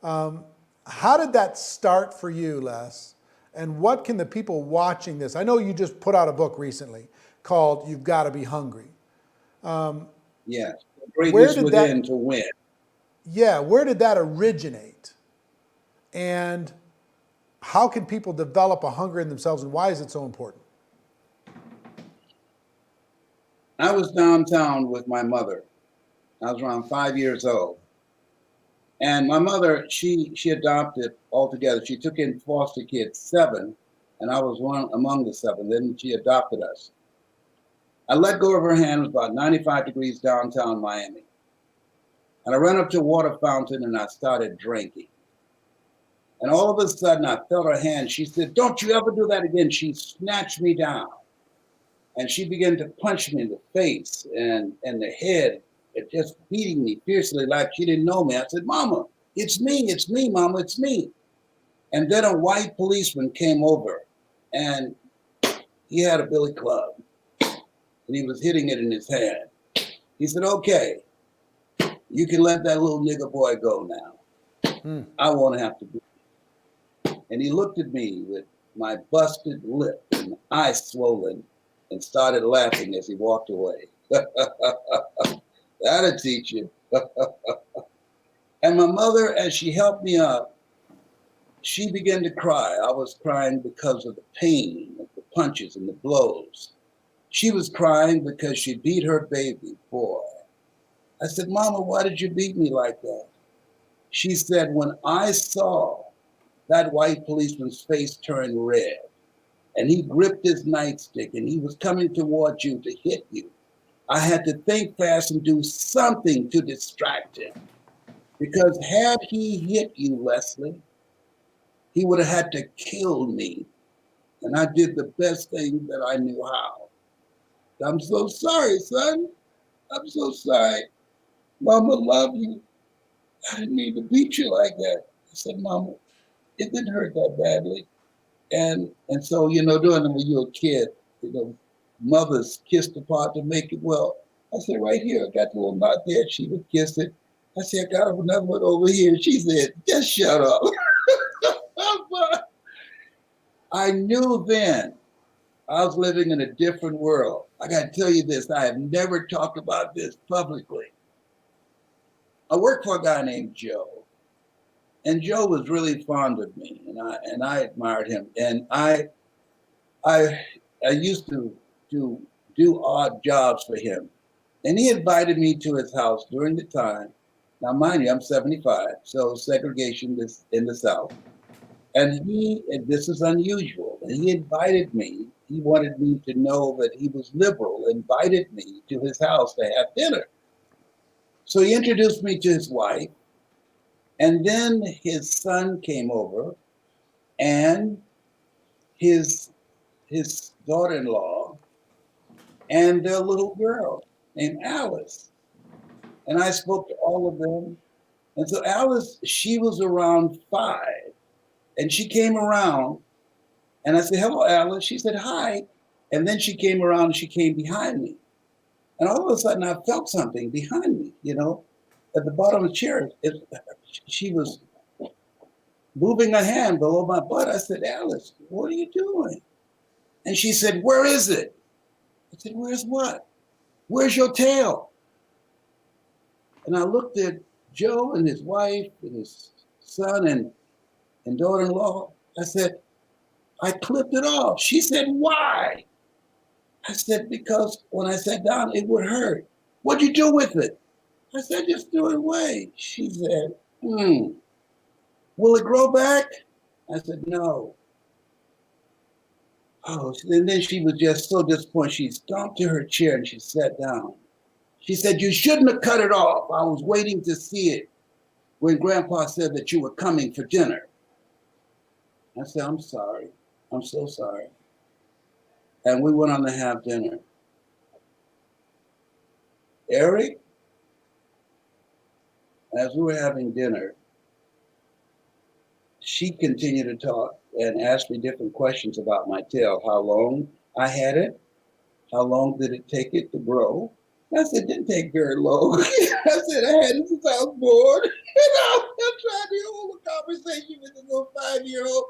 How did that start for you, Les? And what can the people watching this, I know you just put out a book recently called You've Got to Be Hungry. Yes. Greatness within to win. Yeah, where did that originate? And how can people develop a hunger in themselves, and why is it so important? I was downtown with my mother. I was around 5 years old. And my mother, she adopted altogether. She took in foster kids, 7, and I was one among the 7. Then she adopted us. I let go of her hand. It was about 95 degrees downtown Miami. And I ran up to a water fountain and I started drinking. And all of a sudden I felt her hand. She said, "Don't you ever do that again." She snatched me down. And she began to punch me in the face and the head, and just beating me fiercely like she didn't know me. I said, "Mama, it's me, Mama, it's me." And then a white policeman came over and he had a billy club and he was hitting it in his hand. He said, "Okay, You can let that little nigger boy go now. I won't have to do it. And he looked at me with my busted lip and eyes swollen and started laughing as he walked away. That'll teach you. And my mother, as she helped me up, she began to cry. I was crying because of the pain of the punches and the blows. She was crying because she beat her baby boy. I said, Mama, why did you beat me like that? She said, when I saw that white policeman's face turn red and he gripped his nightstick and he was coming towards you to hit you, I had to think fast and do something to distract him. Because had he hit you, Leslie, he would have had to kill me. And I did the best thing that I knew how. I'm so sorry, son. I'm so sorry. Mama, love you. I didn't mean to beat you like that. I said, Mama, it didn't hurt that badly. And so, you know, doing it when you're a kid, you know, mothers kissed apart to make it well. I said, right here, I got the little knot there. She would kiss it. I said, I got another one over here. She said, just shut up. I knew then I was living in a different world. I got to tell you this, I have never talked about this publicly. I worked for a guy named Joe, and Joe was really fond of me, and I admired him. And I used to do odd jobs for him, and he invited me to his house during the time. Now, mind you, I'm 75, so segregation is in the South. And this is unusual, and he invited me. He wanted me to know that he was liberal, invited me to his house to have dinner. So he introduced me to his wife, and then his son came over, and his daughter-in-law, and their little girl named Alice. And I spoke to all of them. And so Alice, she was around 5, and she came around, and I said, hello, Alice. She said, hi. And then she came around and she came behind me. And all of a sudden I felt something behind me, you know, at the bottom of the chair. She was moving her hand below my butt. I said, Alice, what are you doing? And she said, where is it? I said, where's what? Where's your tail? And I looked at Joe and his wife and his son and daughter-in-law. I said, I clipped it off. She said, why? I said, because when I sat down, it would hurt. What'd you do with it? I said, just threw it away. She said, will it grow back? I said, no. Oh, and then she was just so disappointed. She stomped to her chair and she sat down. She said, you shouldn't have cut it off. I was waiting to see it when Grandpa said that you were coming for dinner. I said, I'm sorry. I'm so sorry. And we went on to have dinner. Eric, as we were having dinner, she continued to talk and asked me different questions about my tail, how long I had it, how long did it take it to grow. I said, it didn't take very long. I said, I had it since I was born. I'm trying to hold a conversation with a little 5-year-old,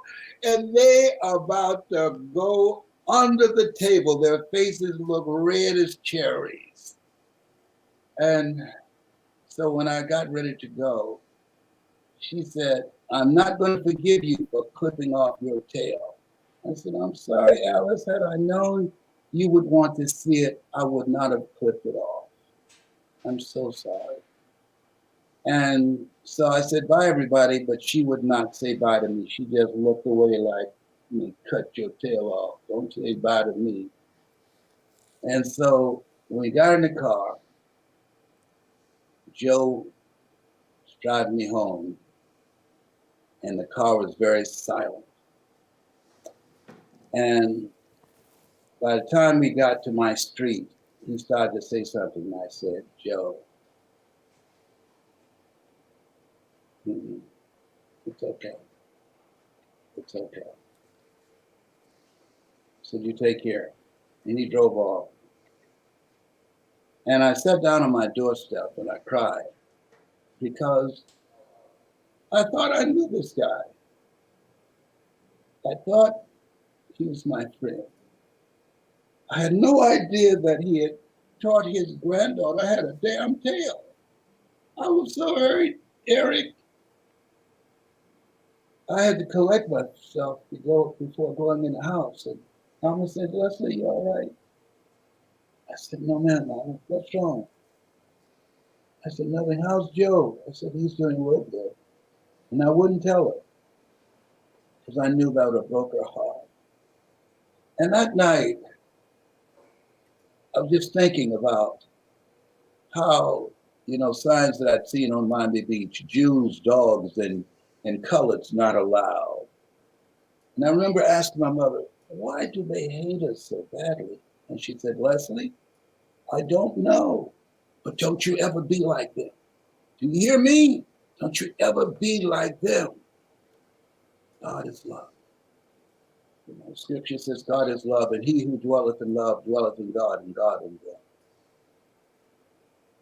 and they are about to go under the table. Their faces look red as cherries. And so when I got ready to go, she said, I'm not going to forgive you for clipping off your tail. I said, I'm sorry, Alice. Had I known you would want to see it, I would not have clipped it off. I'm so sorry. And so I said, bye, everybody. But she would not say bye to me. She just looked away like, cut your tail off. Don't say bye to me. And so when we got in the car, Joe was driving me home, and the car was very silent. And by the time we got to my street, he started to say something, and I said, Joe, it's okay. It's okay. I said, you take care. And he drove off. And I sat down on my doorstep and I cried. because I thought I knew this guy. I thought he was my friend. I had no idea that he had taught his granddaughter how to damn tail. I was so hurt, Eric. I had to collect myself to go before going in the house. And Mama said, Leslie, you all right? I said, no, man, Mama, what's wrong? I said, nothing. How's Joe? I said, he's doing real good. And I wouldn't tell her because I knew that would have broke her heart. And that night, I was just thinking about how, signs that I'd seen on Miami Beach, Jews, dogs, and coloreds not allowed. And I remember asking my mother, why do they hate us so badly? And she said, Leslie, I don't know, but don't you ever be like them. Do you hear me? Don't you ever be like them. God is love. Scripture says God is love, and he who dwelleth in love dwelleth in God, and God in them.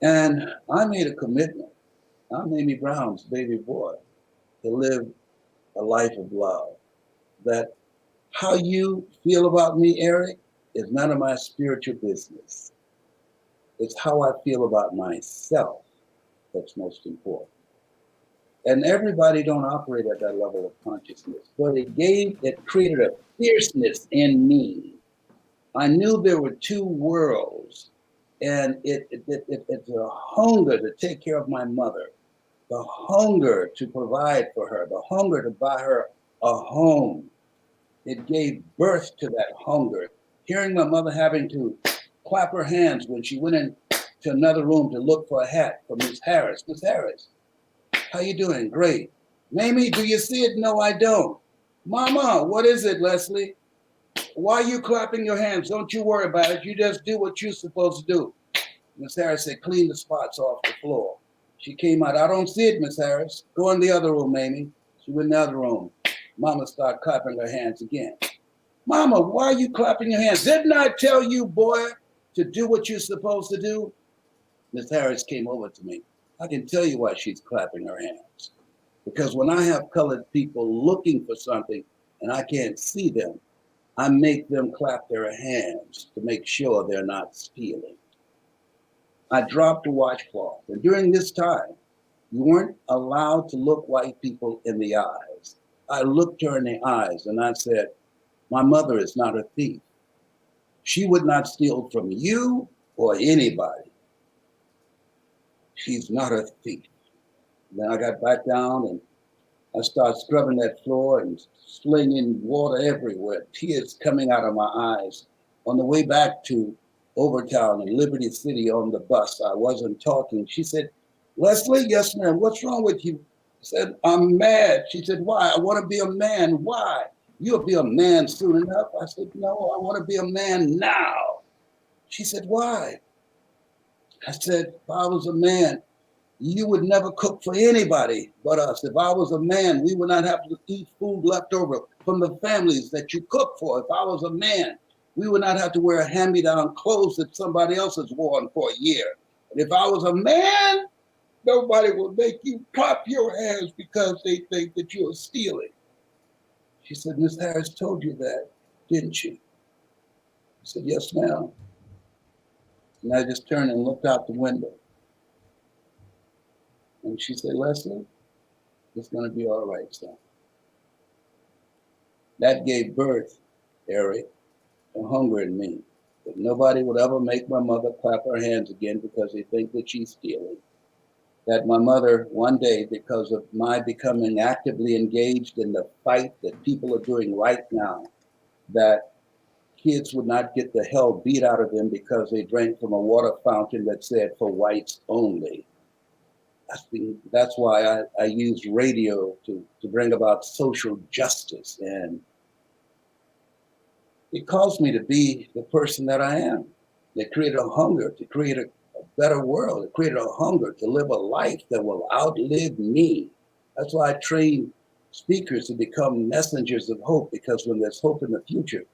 And I made a commitment. I'm Amy Brown's baby boy to live a life of love. That how you feel about me, Eric, is none of my spiritual business. It's how I feel about myself that's most important. And everybody don't operate at that level of consciousness, but it created a fierceness in me. I knew there were two worlds, and it's a hunger to take care of my mother, the hunger to provide for her, the hunger to buy her a home. It gave birth to that hunger. Hearing my mother having to clap her hands when she went into another room to look for a hat for Miss Harris. Miss Harris, how you doing? Great. Mamie, do you see it? No, I don't. Mama, what is it, Leslie? Why are you clapping your hands? Don't you worry about it. You just do what you're supposed to do. Miss Harris said, clean the spots off the floor. She came out. I don't see it, Miss Harris. Go in the other room, Mamie. She went in the other room. Mama started clapping her hands again. Mama, why are you clapping your hands? Didn't I tell you, boy, to do what you're supposed to do? Miss Harris came over to me. I can tell you why she's clapping her hands. Because when I have colored people looking for something and I can't see them, I make them clap their hands to make sure they're not stealing. I dropped the washcloth. And during this time, you weren't allowed to look white people in the eyes. I looked her in the eyes and I said, my mother is not a thief. She would not steal from you or anybody. She's not a thief. Then I got back down and I started scrubbing that floor and slinging water everywhere, tears coming out of my eyes. On the way back to Overtown in Liberty City on the bus, I wasn't talking. She said, Leslie, yes, ma'am, what's wrong with you? I said, I'm mad. She said, why? I want to be a man. Why? You'll be a man soon enough. I said, no, I want to be a man now. She said, why? I said, if I was a man, you would never cook for anybody but us. If I was a man, we would not have to eat food left over from the families that you cook for. If I was a man, we would not have to wear hand-me-down clothes that somebody else has worn for a year. And if I was a man, nobody will make you clap your hands because they think that you're stealing. She said, Miss Harris told you that, didn't she? I said, yes, ma'am. And I just turned and looked out the window. And she said, Leslie, it's going to be all right, son. That gave birth, Eric, to hunger in me. That nobody would ever make my mother clap her hands again because they think that she's stealing. That my mother, one day, because of my becoming actively engaged in the fight that people are doing right now, that kids would not get the hell beat out of them because they drank from a water fountain that said for whites only. That's why I use radio to bring about social justice. And it caused me to be the person that I am. It created a hunger to create a better world. It created a hunger to live a life that will outlive me. That's why I train speakers to become messengers of hope, because when there's hope in the future,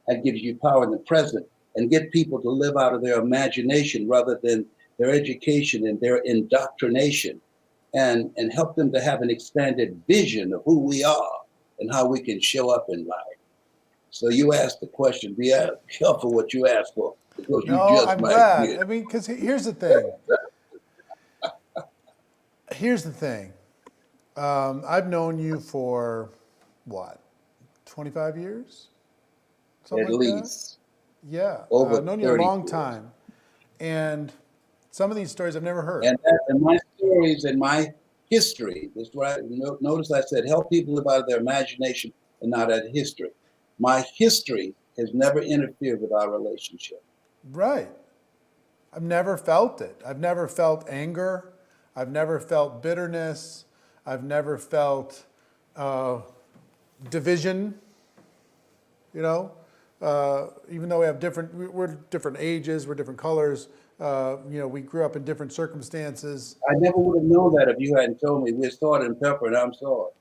that gives you power in the present, and get people to live out of their imagination rather than their education, and their indoctrination, and help them to have an expanded vision of who we are and how we can show up in life. So you asked the question, be careful what you ask for, because you No, just I'm might glad. get I it. mean, because here's the thing. Here's the thing. I've known you for what, 25 years? Something At like that? least Yeah. over I've known you a 30 long years. time. And some of these stories I've never heard. And my stories and my history, this right, notice I said help people live out of their imagination and not out of history. My history has never interfered with our relationship. Right. I've never felt it. I've never felt anger. I've never felt bitterness. I've never felt uh, division. You know, even though we have we're different ages, we're different colors. You know, we grew up in different circumstances. I never would have known that if you hadn't told me we're salt and pepper and I'm salt.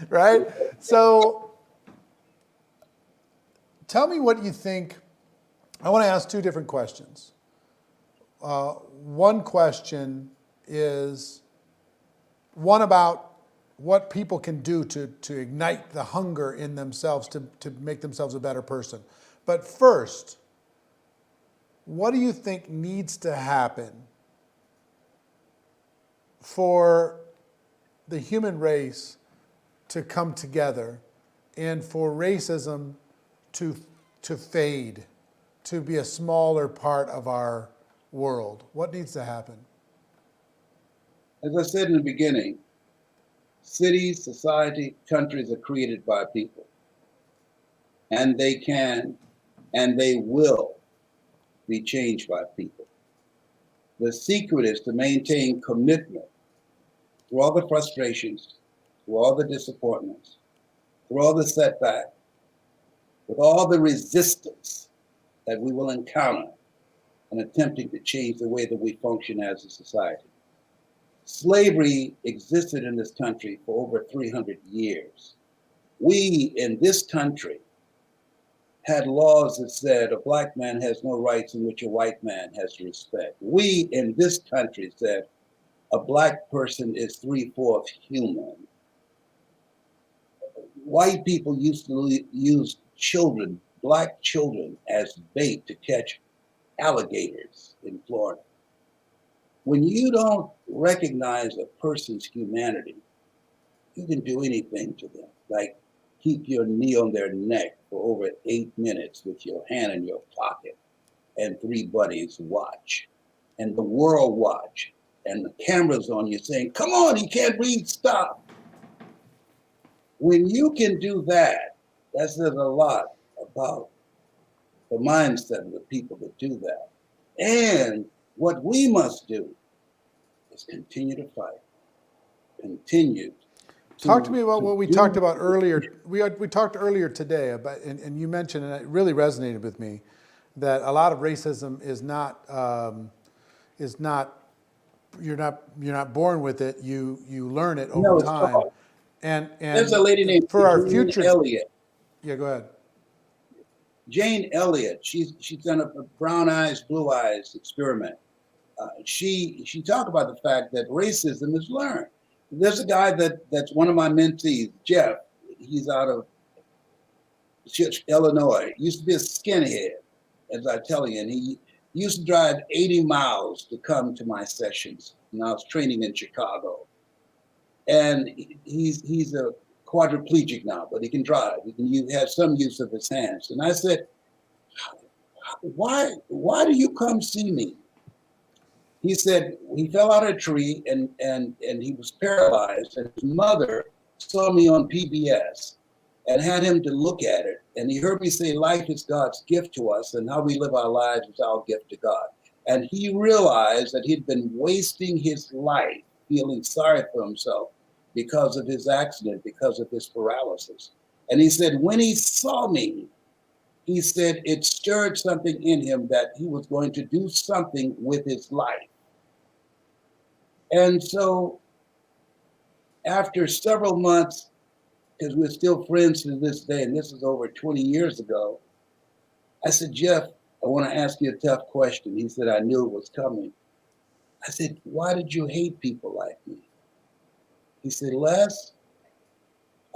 Right? So tell me what you think. I want to ask two different questions. One question is one about what people can do to ignite the hunger in themselves to make themselves a better person. But first, what do you think needs to happen for the human race to come together and for racism to, to fade, to be a smaller part of our world? What needs to happen? As I said in the beginning, cities, society, countries are created by people, and they can and they will be changed by people. The secret is to maintain commitment through all the frustrations, through all the disappointments, through all the setbacks, with all the resistance that we will encounter in attempting to change the way that we function as a society. Slavery existed in this country for over 300 years. We in this country had laws that said a black man has no rights in which a white man has respect. We in this country said a black person is 3/4 human. White people used to use children, black children, as bait to catch alligators in Florida. When you don't recognize a person's humanity, you can do anything to them. Like keep your knee on their neck for over 8 minutes with your hand in your pocket and three buddies watch and the world watch and the cameras on you saying, come on, he can't breathe, stop. When you can do that, that says a lot about the mindset of the people that do that. And what we must do is continue to fight, continue Talk to me about to what we talked do. about earlier. We talked earlier today about, and you mentioned, and it really resonated with me, that a lot of racism is not you're not born with it. You learn it over No, it's time, taught. There's a and lady named for our Jane future. Elliott. Yeah, go ahead. Jane Elliott. She's done a brown eyes, blue eyes experiment. She talked about the fact that racism is learned. There's a guy that's one of my mentees, Jeff. He's out of Illinois. He used to be a skinhead, as I tell you, and he used to drive 80 miles to come to my sessions. And I was training in Chicago, and he's a quadriplegic now, but he can drive. He have some use of his hands. And I said, why do you come see me? He said he fell out of a tree and he was paralyzed, and his mother saw me on PBS and had him to look at it. And he heard me say, life is God's gift to us, and how we live our lives is our gift to God. And he realized that he'd been wasting his life feeling sorry for himself because of his accident, because of his paralysis. And he said, when he saw me, he said it stirred something in him that he was going to do something with his life. And so after several months, because we're still friends to this day, and this is over 20 years ago, I said, Jeff, want to ask you a tough question. He said, I knew it was coming. I said, why did you hate people like me? He said, Les,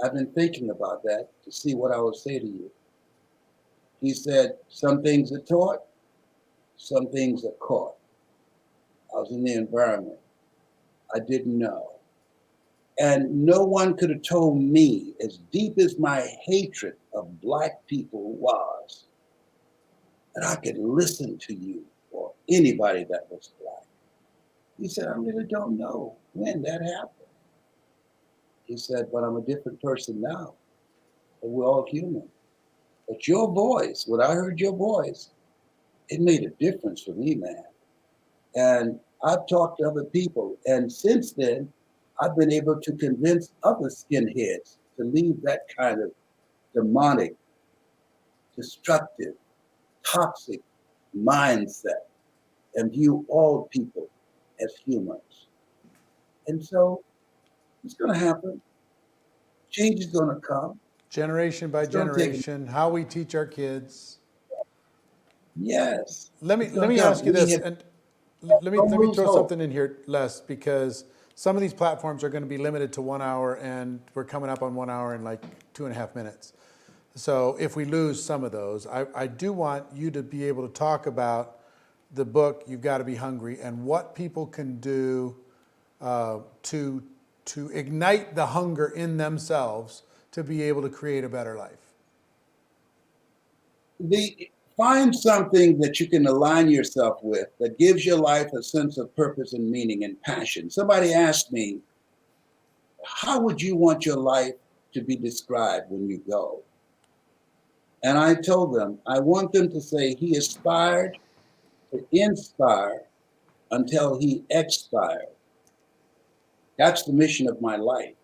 I've been thinking about that to see what I would say to you. He said, some things are taught, some things are caught. I was in the environment. I didn't know. And no one could have told me, as deep as my hatred of Black people was, that I could listen to you or anybody that was Black. He said, I really don't know when that happened. He said, but I'm a different person now. And we're all human. But your voice, when I heard your voice, it made a difference for me, man. And I've talked to other people. And since then, I've been able to convince other skinheads to leave that kind of demonic, destructive, toxic mindset and view all people as humans. And so it's going to happen. Change is going to come. Generation by It's going to take, generation, how we teach our kids. yes. Let It's me going to ask you come. We this, have and let no me lose throw hope. something in here, Les, because some of these platforms are going to be limited to 1 hour, and we're coming up on 1 hour in like 2.5 minutes. So if we lose some of those, I do want you to be able to talk about the book, You've Got to Be Hungry, and what people can do to ignite the hunger in themselves to be able to create a better life. Find something that you can align yourself with that gives your life a sense of purpose and meaning and passion. Somebody asked me, how would you want your life to be described when you go? And I told them, I want them to say he aspired to inspire until he expired. That's the mission of my life.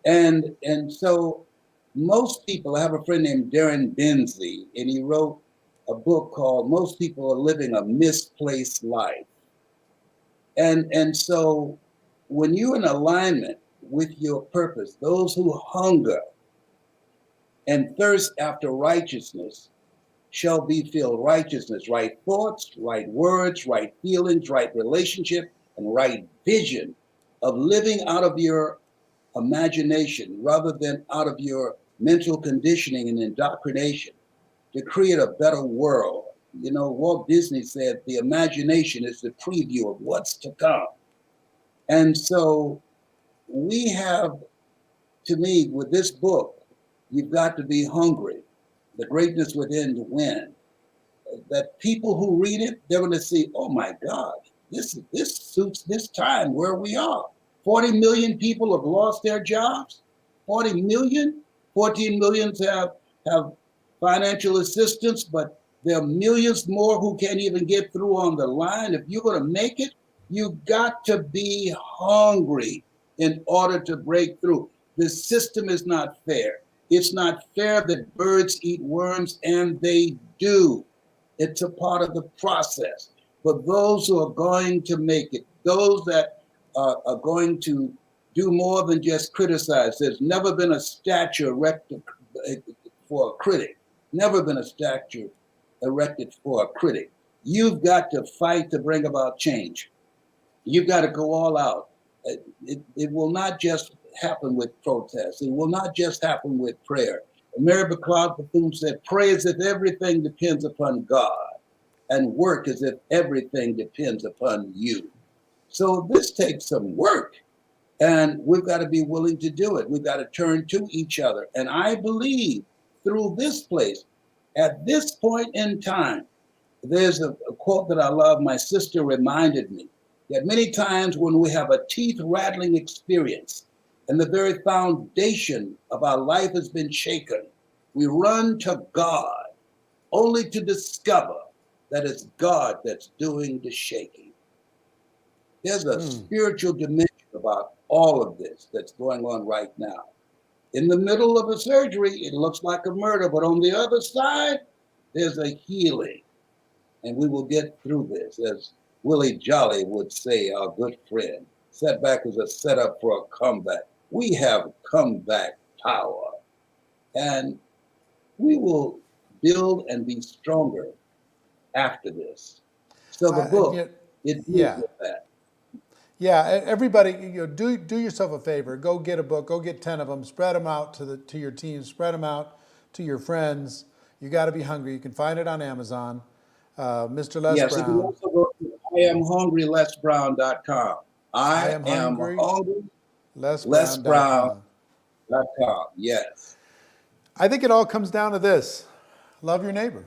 And so most people, I have a friend named Darren Benzie, and he wrote a book called Most People Are Living a Misplaced Life. And so when you're in alignment with your purpose, those who hunger and thirst after righteousness shall be filled. Righteousness, right thoughts, right words, right feelings, right relationship, and right vision of living out of your imagination rather than out of your mental conditioning and indoctrination to create a better world. You know, Walt Disney said the imagination is the preview of what's to come. And so we have, to me, with this book, you've got to be hungry, the greatness within to win. That people who read it, they're going to see, oh my God, this suits this time where we are. 40 million people have lost their jobs. 40 million, 14 millions have financial assistance, but there are millions more who can't even get through on the line. If you're going to make it, you've got to be hungry in order to break through. The system is not fair. It's not fair that birds eat worms, and they do. It's a part of the process. But those who are going to make it, those that are going to do more than just criticize, there's never been a statue erected for a critic, never been a statue erected for a critic. You've got to fight to bring about change. You've got to go all out. It will not just happen with protests. It will not just happen with prayer. Mary McLeod Bethune said, pray as if everything depends upon God, and work as if everything depends upon you. So this takes some work, and we've got to be willing to do it. We've got to turn to each other. And I believe through this place, at this point in time, there's a quote that I love. My sister reminded me that many times when we have a teeth rattling experience and the very foundation of our life has been shaken, we run to God only to discover that it's God that's doing the shaking. There's a spiritual dimension about all of this that's going on right now. In the middle of a surgery, it looks like a murder, but on the other side, there's a healing. And we will get through this. As Willie Jolly would say, our good friend, setback is a setup for a comeback. We have comeback power. And we will build and be stronger after this. So the Yeah, book, it deals yeah. with that. Yeah, everybody, do yourself a favor. Go get a book. Go get 10 of them. Spread them out to your team. Spread them out to your friends. You got to be hungry. You can find it on Amazon. Mr. Les Yes, you can Brown. also go to IamHungryLesBrown.com. I I am am hungry. hungry LesBrown.com. LesBrown.com. Yes. I think it all comes down to this: love your neighbor.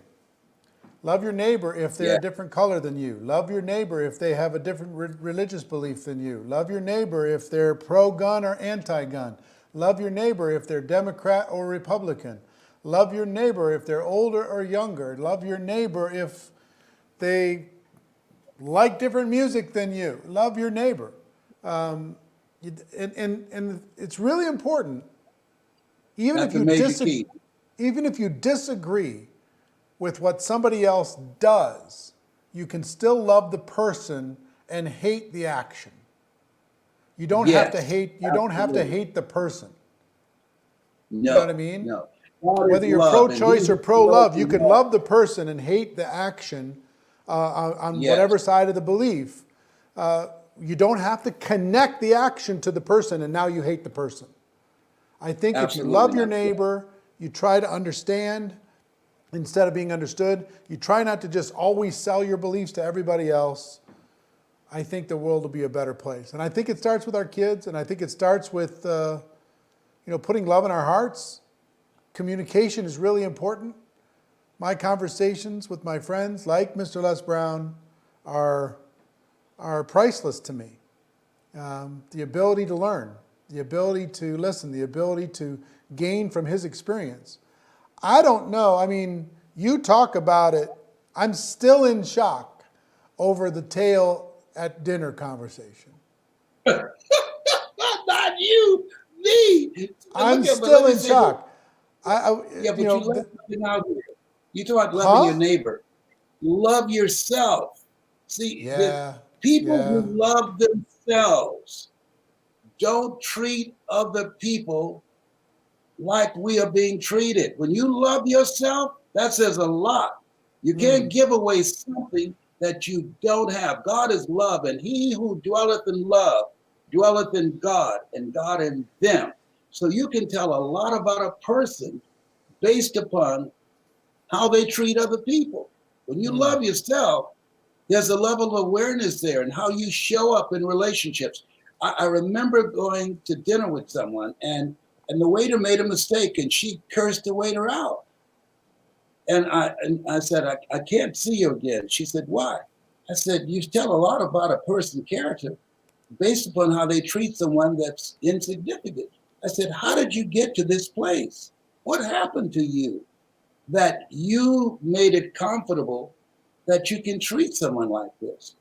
Love your neighbor if they're Yeah. a different color than you. Love your neighbor if they have a different religious belief than you. Love your neighbor if they're pro-gun or anti-gun. Love your neighbor if they're Democrat or Republican. Love your neighbor if they're older or younger. Love your neighbor if they like different music than you. Love your neighbor. And it's really important, even That's a major key. even if you disagree with what somebody else does, you can still love the person and hate the action. You don't have to Yes, hate. You don't have to absolutely. hate the person. You know what I No, mean? no. God is Whether you're love, and pro-choice he or loves pro-love, you you can more. love the person and hate the action on Yes, whatever side of the belief. You don't have to connect the action to the person, and now you hate the person. I think if you absolutely love your not. Yeah. neighbor, you try to understand instead of being understood. You try not to just always sell your beliefs to everybody else. I think the world will be a better place. And I think it starts with our kids, and I think it starts with putting love in our hearts. Communication is really important. My conversations with my friends, like Mr. Les Brown, are priceless to me. The ability to learn, the ability to listen, the ability to gain from his experience. I don't know. I mean, you talk about it. I'm still in shock over the tail at dinner conversation. Not you, me. I'm But let still me in say this. shock. Yeah, but you left something out here. You talk about loving your Huh? neighbor. Love yourself. See, the Yeah, people who yeah. love themselves don't treat other people like we are being treated. When you love yourself, that says a lot. You can't Mm, give away something that you don't have. God is love, and he who dwelleth in love dwelleth in God, and God in them. So you can tell a lot about a person based upon how they treat other people. When you mm, love yourself, there's a level of awareness there and how you show up in relationships. I remember going to dinner with someone, and the waiter made a mistake, and she cursed the waiter out. And I said, I can't see you again. She said, why? I said, you tell a lot about a person's character based upon how they treat someone that's insignificant. I said, how did you get to this place? What happened to you that you made it comfortable that you can treat someone like this?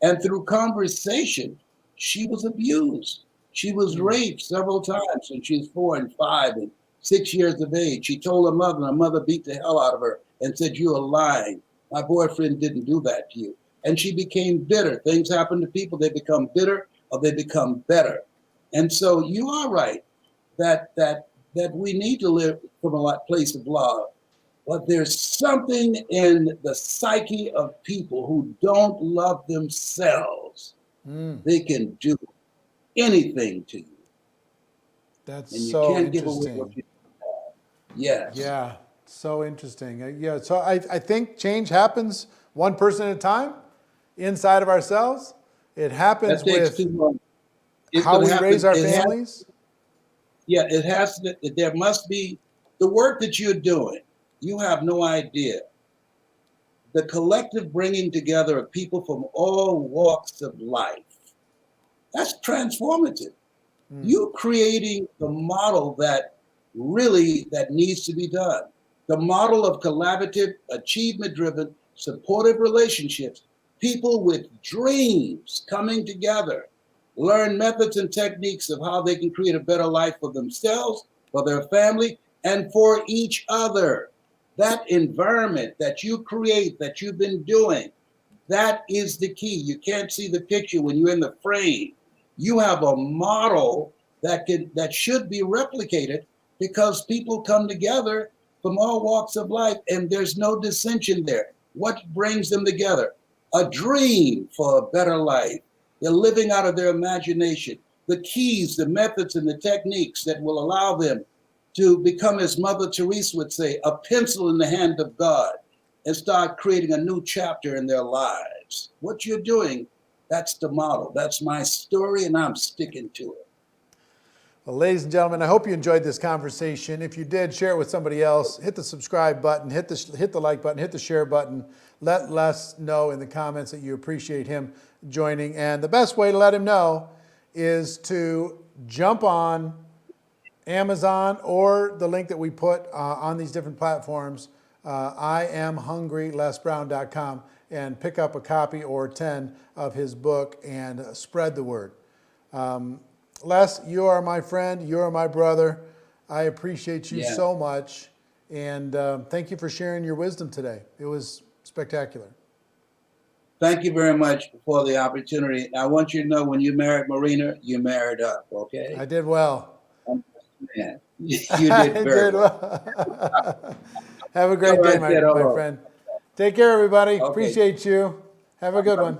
And through conversation, she was abused. She was mm. raped several times when she was 4 and 5 and 6 years of age. She told her mother, and her mother beat the hell out of her and said, you are lying. My boyfriend didn't do that to you. And she became bitter. Things happen to people, they become bitter or they become better. And so you are right that we need to live from a place of love. But there's something in the psyche of people who don't love themselves. They can do anything to you, That's and you so can't give away what interesting. you have. Yes, Yeah, so interesting. Yeah, so I think change happens one person at a time inside of ourselves. It happens that takes too with long. It's how going to we raise happen. our It has, families. yeah, it has to. There must be the work that you're doing. You have no idea. The collective bringing together of people from all walks of life. That's transformative. You creating the model that really that needs to be done. The model of collaborative, achievement-driven, supportive relationships, people with dreams coming together, learn methods and techniques of how they can create a better life for themselves, for their family, and for each other. That environment that you create, that you've been doing, that is the key. You can't see the picture when you're in the frame. You have a model that should be replicated because people come together from all walks of life and there's no dissension there. What brings them together? A dream for a better life. They're living out of their imagination. The keys, the methods, and the techniques that will allow them to become, as Mother Teresa would say, a pencil in the hand of God and start creating a new chapter in their lives. What you're doing, that's the model. That's my story, and I'm sticking to it. Well, ladies and gentlemen, I hope you enjoyed this conversation. If you did, share it with somebody else. Hit the subscribe button, hit the like button, hit the share button. Let Les know in the comments that you appreciate him joining. And the best way to let him know is to jump on Amazon or the link that we put on these different platforms, IamHungryLesBrown.com, and pick up a copy or 10 of his book and spread the word. Les, you are my friend. You are my brother. I appreciate you so much. And thank you for sharing your wisdom today. It was spectacular. Thank you very much for the opportunity. I want you to know when you married Marina, you married up, okay? I did well. Yeah, you did very well. Have a great day, my friend. Take care, everybody. Okay. Appreciate you. Have a good one.